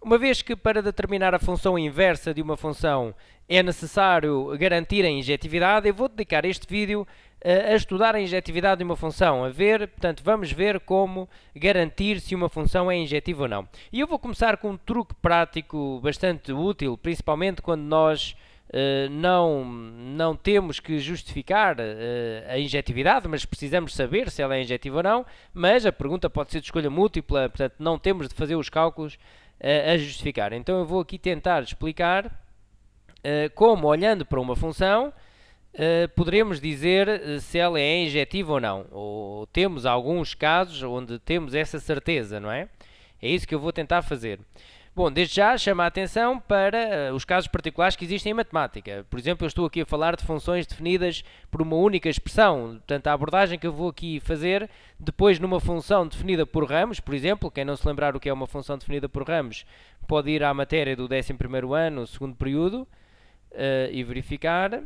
Uma vez que para determinar a função inversa de uma função é necessário garantir a injetividade, eu vou dedicar este vídeo a estudar a injetividade de uma função, portanto, vamos ver como garantir se uma função é injetiva ou não. E eu vou começar com um truque prático bastante útil, principalmente quando nós não temos que justificar a injetividade, mas precisamos saber se ela é injetiva ou não, mas a pergunta pode ser de escolha múltipla, portanto não temos de fazer os cálculos a justificar. Então eu vou aqui tentar explicar como, olhando para uma função, poderemos dizer se ela é injetiva ou não, ou temos alguns casos onde temos essa certeza, não é? É isso que eu vou tentar fazer. Bom, desde já chama a atenção para os casos particulares que existem em matemática. Por exemplo, eu estou aqui a falar de funções definidas por uma única expressão. Portanto, a abordagem que eu vou aqui fazer, depois numa função definida por ramos, por exemplo, quem não se lembrar o que é uma função definida por ramos, pode ir à matéria do 11º ano, segundo período, e verificar.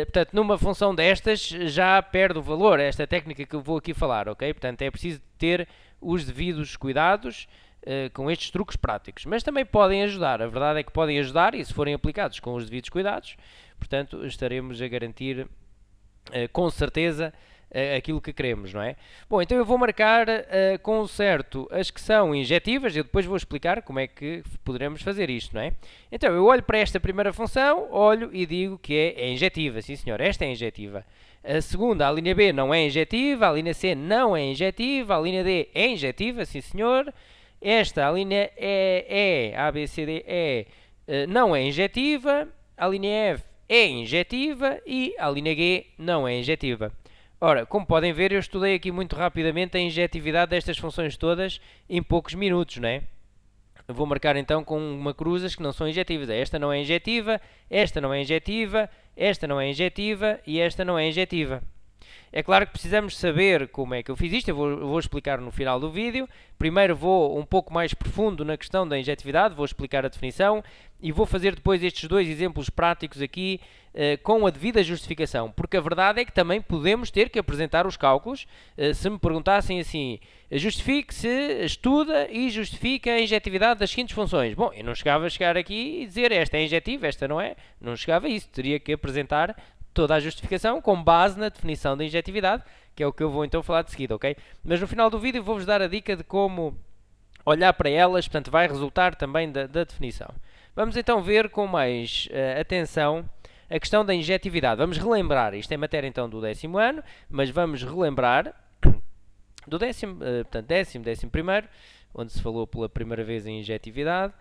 Portanto, numa função destas já perde o valor, esta técnica que eu vou aqui falar, ok? Portanto, é preciso ter os devidos cuidados com estes truques práticos, mas também podem ajudar, a verdade é que podem ajudar e se forem aplicados com os devidos cuidados, portanto estaremos a garantir com certeza aquilo que queremos, não é? Bom, então eu vou marcar com certo as que são injetivas, eu depois vou explicar como é que poderemos fazer isto, não é? Então eu olho para esta primeira função, olho e digo que é injetiva, sim senhor, esta é injetiva. A segunda, a linha B, não é injetiva, a linha C não é injetiva, a linha D é injetiva, sim senhor. Esta, a linha E, A, B, C, D, E, não é injetiva, a linha F é injetiva e a linha G não é injetiva. Ora, como podem ver, eu estudei aqui muito rapidamente a injetividade destas funções todas em poucos minutos, não é? Eu vou marcar então com uma cruz as que não são injetivas. Esta não é injetiva, esta não é injetiva, esta não é injetiva e esta não é injetiva. É claro que precisamos saber como é que eu fiz isto, eu vou explicar no final do vídeo. Primeiro vou um pouco mais profundo na questão da injetividade, vou explicar a definição e vou fazer depois estes dois exemplos práticos aqui com a devida justificação, porque a verdade é que também podemos ter que apresentar os cálculos. Se me perguntassem assim, justifique-se, estuda e justifica a injetividade das seguintes funções. Bom, eu não chegava a chegar aqui e dizer esta é injetiva, esta não é, não chegava a isso, teria que apresentar toda a justificação com base na definição da injetividade, que é o que eu vou então falar de seguida, ok? Mas no final do vídeo vou-vos dar a dica de como olhar para elas, portanto vai resultar também da definição. Vamos então ver com mais atenção a questão da injetividade. Vamos relembrar, isto é matéria então do 10º ano, mas vamos relembrar do portanto 11º, onde se falou pela primeira vez em injetividade,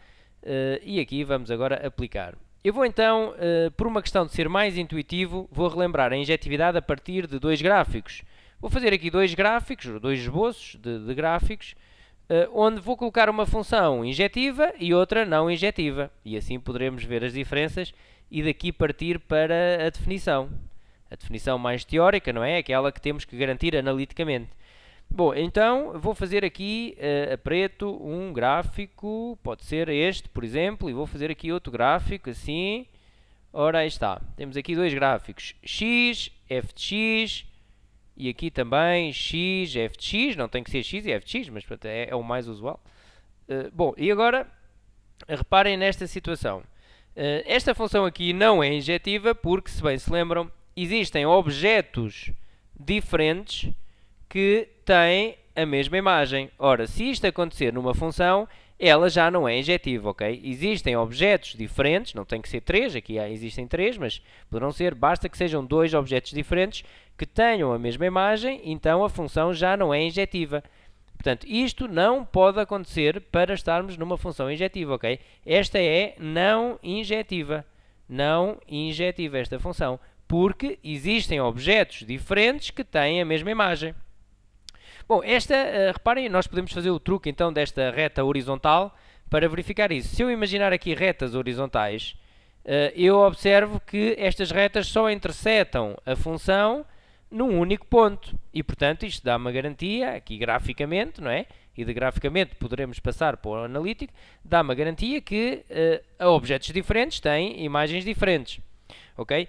e aqui vamos agora aplicar. Eu vou então, por uma questão de ser mais intuitivo, vou relembrar a injetividade a partir de dois gráficos. Vou fazer aqui dois gráficos, dois esboços de gráficos, onde vou colocar uma função injetiva e outra não injetiva. E assim poderemos ver as diferenças e daqui partir para a definição. A definição mais teórica, não é? Aquela que temos que garantir analiticamente. Bom, então vou fazer aqui a preto um gráfico, pode ser este, por exemplo, e vou fazer aqui outro gráfico, assim. Ora, aí está. Temos aqui dois gráficos, x, f de x, e aqui também x, f de x, não tem que ser x e f de x, mas é o mais usual. Bom, e agora, reparem nesta situação. Esta função aqui não é injetiva porque, se bem se lembram, existem objetos diferentes que têm a mesma imagem. Ora, se isto acontecer numa função, ela já não é injetiva, ok? Existem objetos diferentes, não tem que ser 3, aqui existem 3, mas poderão ser, basta que sejam dois objetos diferentes que tenham a mesma imagem, então a função já não é injetiva. Portanto, isto não pode acontecer para estarmos numa função injetiva, ok? Esta é não injetiva. Não injetiva esta função, porque existem objetos diferentes que têm a mesma imagem. Bom, reparem, nós podemos fazer o truque então desta reta horizontal para verificar isso. Se eu imaginar aqui retas horizontais, eu observo que estas retas só intersetam a função num único ponto. E, portanto, isto dá uma garantia, aqui graficamente, não é? E de graficamente poderemos passar para o analítico, dá uma garantia que objetos diferentes têm imagens diferentes. Ok?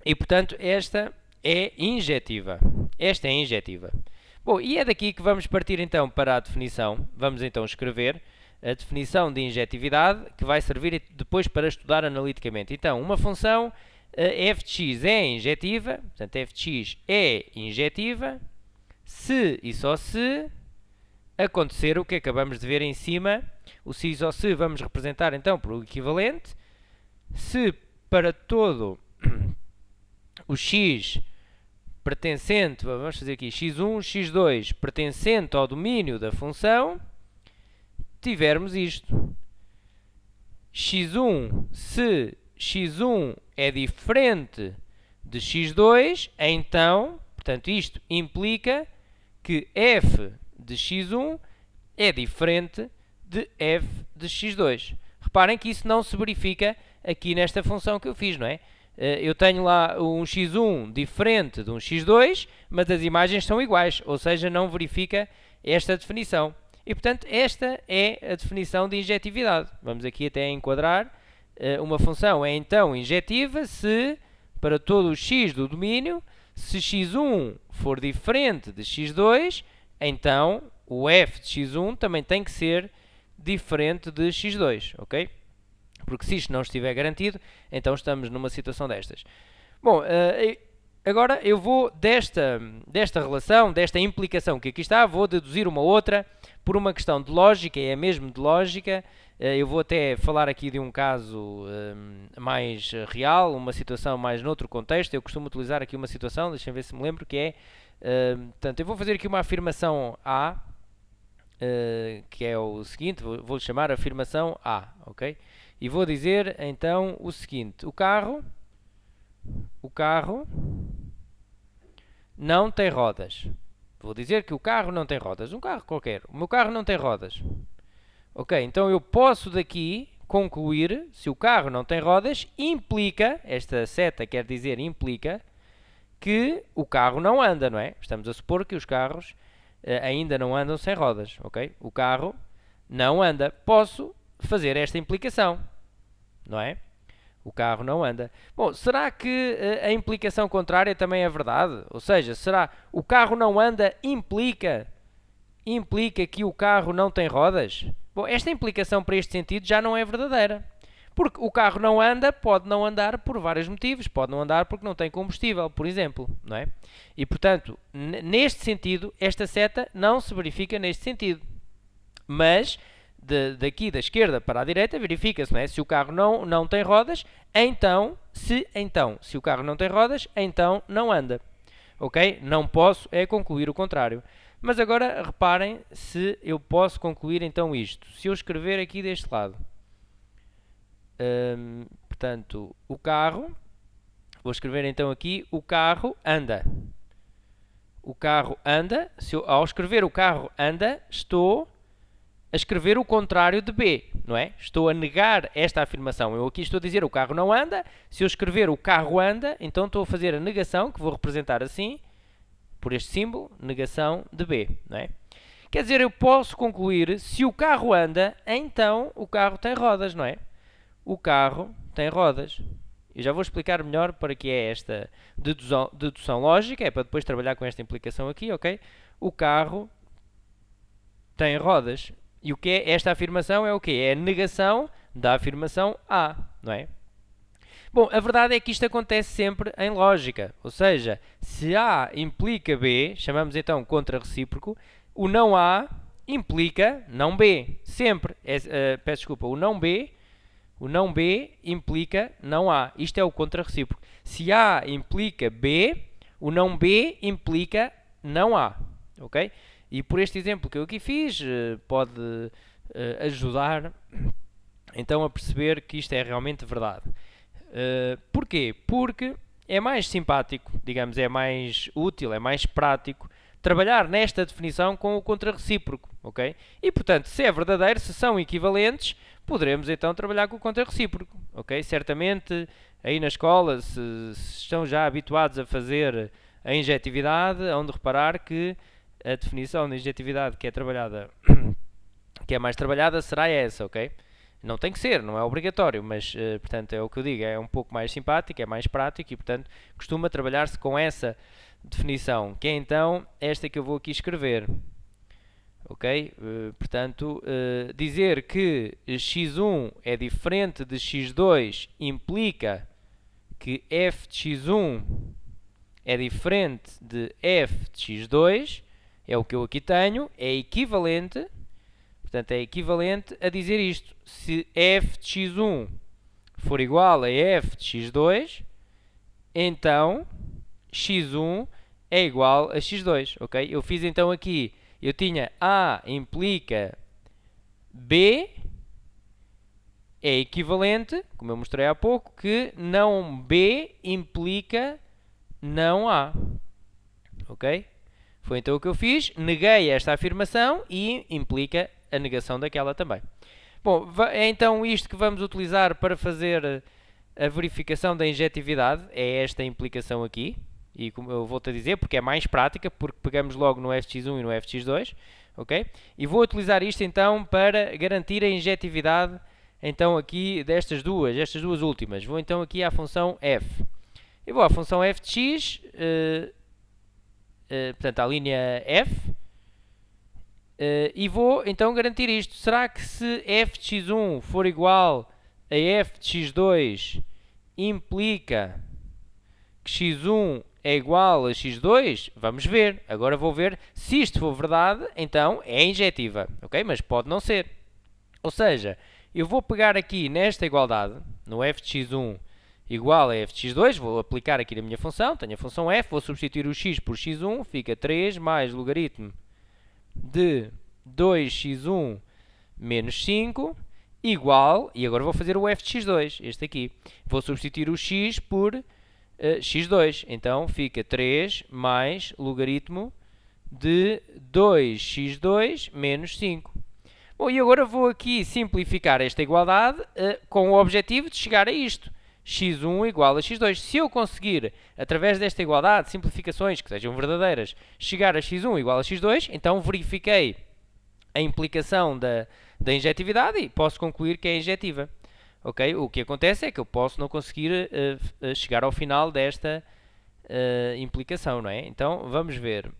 E, portanto, esta é injetiva. Esta é injetiva. Bom, e é daqui que vamos partir então para a definição. Vamos então escrever. a definição de injetividade que vai servir depois para estudar analiticamente. Então, uma função f de x é injetiva, portanto f de x é injetiva, se e só se acontecer o que acabamos de ver em cima, o se e só se vamos representar então por o equivalente, se para todo o x pertencente, vamos fazer aqui x1, x2, pertencente ao domínio da função, tivermos isto. x1, se x1 é diferente de x2, então, portanto, isto implica que f de x1 é diferente de f de x2. Reparem que isso não se verifica aqui nesta função que eu fiz, não é? Eu tenho lá um x1 diferente de um x2, mas as imagens são iguais, ou seja, não verifica esta definição. E, portanto, esta é a definição de injetividade. Vamos aqui até enquadrar. Uma função é, então, injetiva se, para todo o x do domínio, se x1 for diferente de x2, então o f de x1 também tem que ser diferente de x2, ok? Porque se isto não estiver garantido, então estamos numa situação destas. Bom, agora eu vou desta relação, desta implicação que aqui está, vou deduzir uma outra por uma questão de lógica, é mesmo de lógica. Eu vou até falar aqui de um caso mais real, uma situação mais noutro contexto. Eu costumo utilizar aqui uma situação, deixem ver se me lembro, que é... portanto, eu vou fazer aqui uma afirmação A, que é o seguinte, vou-lhe chamar afirmação A, ok? E vou dizer então o seguinte: o carro não tem rodas. Vou dizer que o carro não tem rodas. Um carro qualquer. O meu carro não tem rodas. Ok, então eu posso daqui concluir, se o carro não tem rodas, implica, esta seta quer dizer implica, que o carro não anda, não é? Estamos a supor que os carros ainda não andam sem rodas, ok? O carro não anda. Posso fazer esta implicação, não é? O carro não anda. Bom, será que a implicação contrária também é verdade? Ou seja, será o carro não anda implica que o carro não tem rodas? Bom, esta implicação para este sentido já não é verdadeira. Porque o carro não anda, pode não andar por vários motivos. Pode não andar porque não tem combustível, por exemplo, não é? E, portanto, neste sentido, esta seta não se verifica neste sentido. Mas daqui da esquerda para a direita verifica-se, não é? Se o carro não tem rodas, então, se o carro não tem rodas, então não anda. Ok? Não posso concluir o contrário. Mas agora reparem se eu posso concluir então isto. Se eu escrever aqui deste lado, portanto, o carro, vou escrever então aqui, o carro anda. O carro anda, ao escrever o carro anda, estou a escrever o contrário de B, não é? Estou a negar esta afirmação. Eu aqui estou a dizer o carro não anda. Se eu escrever o carro anda, então estou a fazer a negação, que vou representar assim, por este símbolo, negação de B, não é? Quer dizer, eu posso concluir, se o carro anda, então o carro tem rodas, não é? O carro tem rodas. Eu já vou explicar melhor para que é esta dedução lógica, é para depois trabalhar com esta implicação aqui, ok? O carro tem rodas. E o que é esta afirmação? É o quê? É a negação da afirmação A, não é? Bom, a verdade é que isto acontece sempre em lógica. Ou seja, se A implica B, chamamos então contra-recíproco, o não A implica não B. Sempre. Peço desculpa, o não B implica não A. Isto é o contra-recíproco. Se A implica B, o não B implica não A. Ok? E por este exemplo que eu aqui fiz, pode ajudar então a perceber que isto é realmente verdade. Porquê? Porque é mais simpático, digamos, é mais útil, é mais prático trabalhar nesta definição com o contra-recíproco, ok? E, portanto, se é verdadeiro, se são equivalentes, poderemos então trabalhar com o contra-recíproco, ok? Certamente, aí na escola, se estão já habituados a fazer a injetividade, hão de reparar que a definição de injetividade que é mais trabalhada será essa, ok? Não tem que ser, não é obrigatório, mas, portanto, é o que eu digo, é um pouco mais simpático, é mais prático e, portanto, costuma trabalhar-se com essa definição, que é então esta que eu vou aqui escrever. Ok? Portanto, dizer que x1 é diferente de x2 implica que f de x1 é diferente de f de x2, é o que eu aqui tenho, é equivalente, portanto, é equivalente a dizer isto. Se f de x1 for igual a f de x2, então x1 é igual a x2, ok? Eu fiz então aqui, eu tinha A implica B é equivalente, como eu mostrei há pouco, que não B implica não A, ok? Foi então o que eu fiz, neguei esta afirmação e implica a negação daquela também. Bom, é então isto que vamos utilizar para fazer a verificação da injetividade, é esta implicação aqui, e como eu vou-te a dizer, porque é mais prática, porque pegamos logo no fx1 e no fx2, ok? E vou utilizar isto então para garantir a injetividade então aqui destas estas duas últimas. Vou então aqui à função f. Eu vou à função f de x, portanto à linha f, e vou então garantir isto. Será que se f de x1 for igual a f de x2 implica que x1 é igual a x2? Vamos ver. Agora vou ver se isto for verdade, então é injetiva, ok? Mas pode não ser. Ou seja, eu vou pegar aqui nesta igualdade, no f de x1 igual a f de x2, vou aplicar aqui na minha função, tenho a função f, vou substituir o x por x1, fica 3 mais logaritmo de 2x1 menos 5 igual, e agora vou fazer o f de x2, este aqui. Vou substituir o x por x2, então fica 3 mais logaritmo de 2x2 menos 5. Bom, e agora vou aqui simplificar esta igualdade com o objetivo de chegar a isto. x1 igual a x2. Se eu conseguir, através desta igualdade, simplificações que sejam verdadeiras, chegar a x1 igual a x2, então verifiquei a implicação da injetividade e posso concluir que é injetiva. Okay? O que acontece é que eu posso não conseguir chegar ao final desta implicação, não é? Então, vamos ver.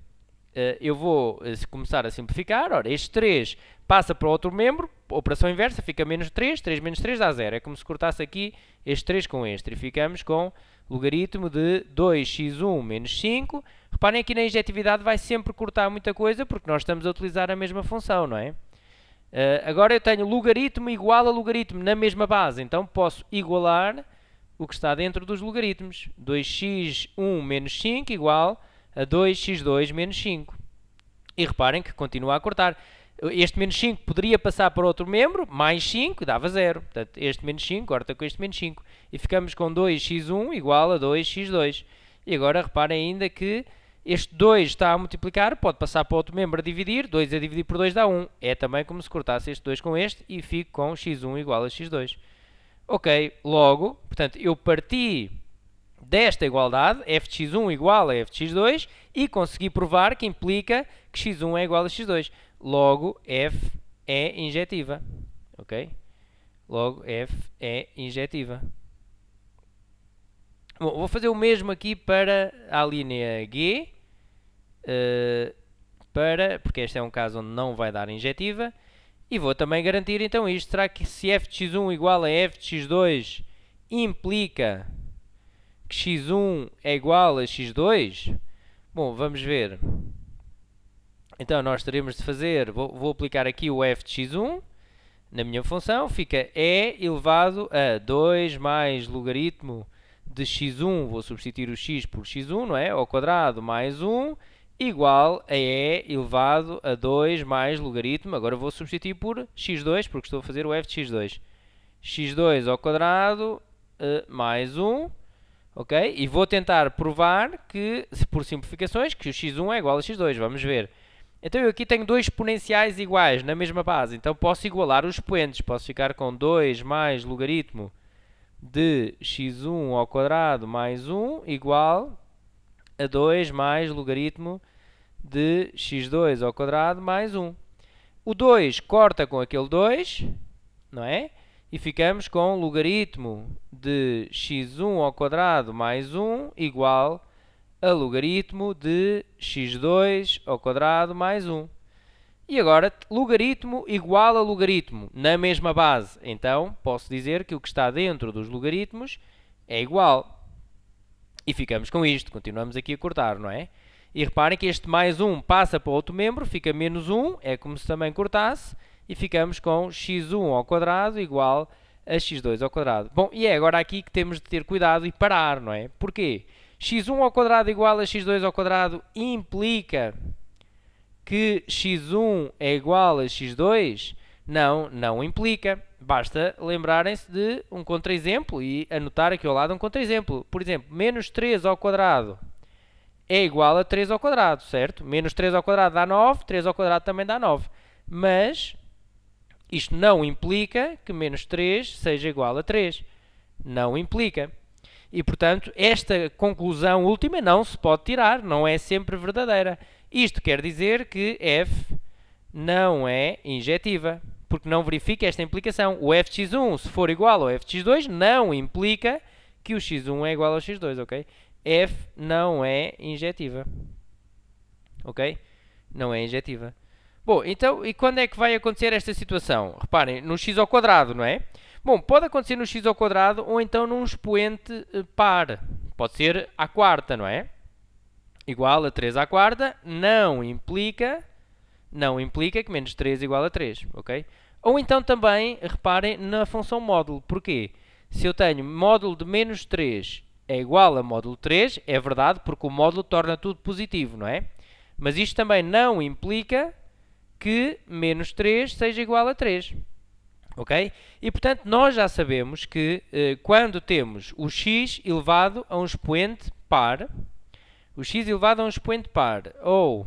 Eu vou começar a simplificar. Ora, este 3 passa para o outro membro, operação inversa, fica menos 3, 3 menos 3 dá 0. É como se cortasse aqui este 3 com este. E ficamos com logaritmo de 2x1 menos 5. Reparem aqui na injetividade vai sempre cortar muita coisa, porque nós estamos a utilizar a mesma função, não é? Agora eu tenho logaritmo igual a logaritmo na mesma base, então posso igualar o que está dentro dos logaritmos. 2x1 menos 5 igual a 2x2 menos 5. E reparem que continua a cortar. Este menos 5 poderia passar para outro membro, mais 5 dava 0. Portanto, este menos 5 corta com este menos 5. E ficamos com 2x1 igual a 2x2. E agora reparem ainda que este 2 está a multiplicar, pode passar para outro membro a dividir, 2 a dividir por 2 dá 1. É também como se cortasse este 2 com este e fico com x1 igual a x2. Ok, logo, portanto, eu parti desta igualdade, f de x1 igual a f de x2, e consegui provar que implica que x1 é igual a x2. Logo, f é injetiva. Ok? Logo, f é injetiva. Bom, vou fazer o mesmo aqui para a linha G, porque este é um caso onde não vai dar injetiva, e vou também garantir então isto. Será que se f de x1 igual a f de x2 implica que x1 é igual a x2? Bom, vamos ver. Então nós teremos de fazer, vou aplicar aqui o f de x1 na minha função, fica e elevado a 2 mais logaritmo de x1, vou substituir o x por x1, não é? Ao quadrado mais 1, igual a e elevado a 2 mais logaritmo, agora vou substituir por x2, porque estou a fazer o f de x2. x2 ao quadrado mais 1, ok? E vou tentar provar que, por simplificações, que o x1 é igual a x2, vamos ver. Então eu aqui tenho dois exponenciais iguais na mesma base, então posso igualar os expoentes, posso ficar com 2 mais logaritmo de x1 ao quadrado mais 1 igual a 2 mais logaritmo de x2 ao quadrado mais 1. O 2 corta com aquele 2, não é? E ficamos com logaritmo de x1 ao quadrado mais 1 igual a logaritmo de x2 ao quadrado mais 1. E agora, logaritmo igual a logaritmo na mesma base. Então, posso dizer que o que está dentro dos logaritmos é igual. E ficamos com isto. Continuamos aqui a cortar, não é? E reparem que este mais 1 passa para outro membro, fica menos 1, é como se também cortasse, e ficamos com x1 ao quadrado igual a x2 ao quadrado. Bom, e é agora aqui que temos de ter cuidado e parar, não é? Porquê? x1 ao quadrado igual a x2 ao quadrado implica que x1 é igual a x2? Não, não implica. Basta lembrarem-se de um contra-exemplo e anotar aqui ao lado um contra-exemplo. Por exemplo, menos 3 ao quadrado é igual a 3 ao quadrado, certo? Menos 3 ao quadrado dá 9, 3 ao quadrado também dá 9. Mas isto não implica que menos 3 seja igual a 3. Não implica. E, portanto, esta conclusão última não se pode tirar, não é sempre verdadeira. Isto quer dizer que f não é injetiva, porque não verifica esta implicação. O f de x1, se for igual ao f de x2, não implica que o x1 é igual ao x2, ok? F não é injetiva. Ok? Não é injetiva. Bom, então, e quando é que vai acontecer esta situação? Reparem, no x ao quadrado, não é? Bom, pode acontecer no x ao quadrado ou então num expoente par. Pode ser à quarta, não é? Igual a 3 à quarta não implica que menos 3 igual a 3, ok? Ou então também, reparem, na função módulo. Porquê? Se eu tenho módulo de menos 3 é igual a módulo 3, é verdade, porque o módulo torna tudo positivo, não é? Mas isto também não implica que menos 3 seja igual a 3. Ok? E, portanto, nós já sabemos que quando temos o x elevado a um expoente par, ou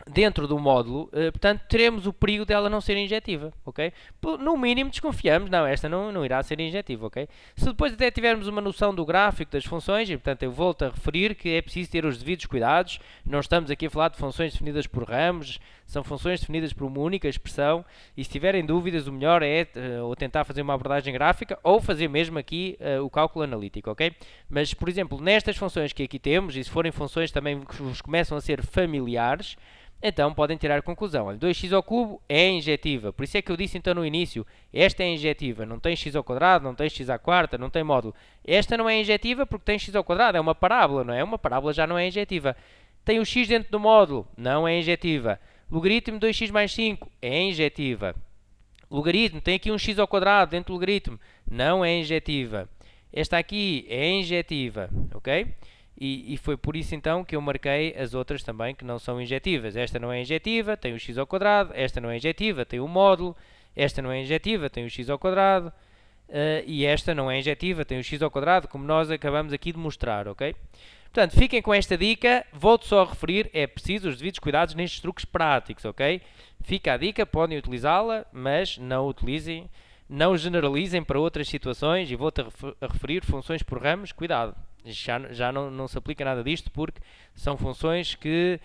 dentro do módulo, portanto, teremos o perigo dela não ser injetiva, ok? No mínimo desconfiamos, não, esta não irá ser injetiva, ok? Se depois até tivermos uma noção do gráfico das funções, e portanto eu volto a referir que é preciso ter os devidos cuidados, não estamos aqui a falar de funções definidas por ramos, são funções definidas por uma única expressão, e se tiverem dúvidas, o melhor é ou tentar fazer uma abordagem gráfica, ou fazer mesmo aqui o cálculo analítico, ok? Mas, por exemplo, nestas funções que aqui temos, e se forem funções também que vos começam a ser familiares, então podem tirar a conclusão. Olha, 2x ao cubo é injetiva. Por isso é que eu disse então no início, esta é injetiva. Não tem x ao quadrado, não tem x à quarta, não tem módulo. Esta não é injetiva porque tem x ao quadrado. É uma parábola, não é? Uma parábola já não é injetiva. Tem o x dentro do módulo. Não é injetiva. Logaritmo 2x mais 5 é injetiva. Logaritmo, tem aqui um x ao quadrado dentro do logaritmo. Não é injetiva. Esta aqui é injetiva, ok? E foi por isso então que eu marquei as outras também que não são injetivas. Esta não é injetiva, tem o x ao quadrado. Esta não é injetiva, tem o módulo. Esta não é injetiva, tem o x ao quadrado. E esta não é injetiva, tem o x ao quadrado, como nós acabamos aqui de mostrar, ok? Portanto, fiquem com esta dica. Volto só a referir, é preciso os devidos cuidados nestes truques práticos, ok? Fica a dica, podem utilizá-la, mas não utilizem, não generalizem para outras situações. E volto a referir funções por ramos, cuidado. Já não se aplica nada disto porque são funções que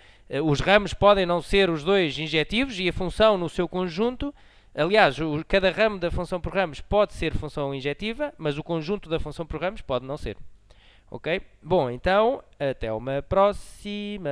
os ramos podem não ser os dois injetivos e a função no seu conjunto, aliás, cada ramo da função por ramos pode ser função injetiva, mas o conjunto da função por ramos pode não ser. Ok? Bom, então, até uma próxima.